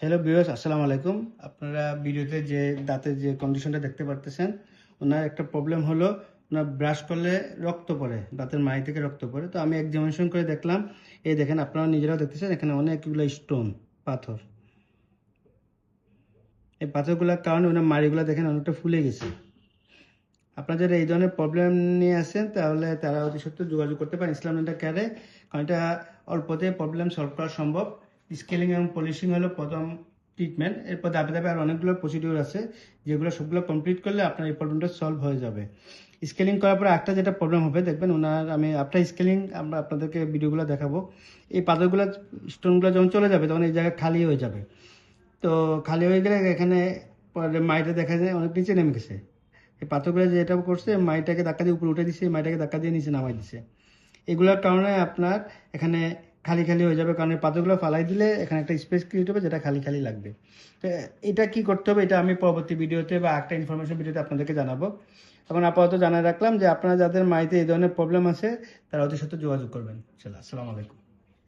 Hello viewers, আসসালামু আলাইকুম। আপনারা ভিডিওতে যে দাঁতের যে কন্ডিশনটা দেখতে পারতেছেন, ওনার একটা প্রবলেম হলো ওনার ব্রাশ করলে রক্ত পড়ে, দাঁতের মাড়ি থেকে রক্ত পড়ে। তো আমি এক্সামিনেশন করে দেখলাম, এই দেখেন আপনারা নিজেরাও দেখতেছেন, এখানে অনেকগুলো স্টোন, পাথর। এই পাথরগুলোর কারণে ওনার মাড়িগুলো দেখেন অনেকটা ফুলে গেছে। আপনারা যারা এই ধরনের প্রবলেম নিয়ে আসেন তাহলে তারা অতি সত্ত্বর যোগাযোগ করতে পারেন ইসলাম ডেন্টাল কেয়ারে, কারণ এটা অল্পতে প্রবলেম সলভ করা সম্ভব। স্কেলিং এবং পলিশিং হলো প্রথম ট্রিটমেন্ট, এরপর ধাপে ধাপে আর অনেকগুলো প্রসিডিউর আছে যেগুলো সবগুলো কমপ্লিট করলে আপনার এই প্রবলেমটা সলভ হয়ে যাবে। স্কেলিং করার পরে একটা যেটা প্রবলেম হবে দেখবেন ওনার, আমি আফটার স্কেলিং আমরা আপনাদেরকে ভিডিওগুলো দেখাবো। এই পাথরগুলো, স্টোনগুলো যখন চলে যাবে তখন এই জায়গা খালি হয়ে যাবে। তো খালি হয়ে গেলে এখানে পরে মাইটা দেখা যায় অনেক নিচে নেমে গেছে। এই পাথরগুলো যেটা করছে, মাইটাকে ধাক্কা দিয়ে উপরে উঠে দিচ্ছে, মাইটাকে ধাক্কা দিয়ে নিচে নামাই দিচ্ছে। এগুলোর কারণে আপনার এখানে খালি খালি হয়ে যাবে, কারণ এই পাথরগুলো ফালাই দিলে এখানে একটা স্পেস ক্রিয়েট হবে যেটা খালি খালি লাগবে। তো এটা কি করতে হবে, এটা আমি পরবর্তী ভিডিওতে বা একটা ইনফরমেশন ভিডিওতে আপনাদেরকে জানাবো। এখন আপাতত জানাই রাখলাম যে আপনারা যাদের মাইতে এই ধরনের প্রবলেম আছে তারা অতি সত্ত্বর যোগাযোগ করবেন। চলো, আসসালামু আলাইকুম।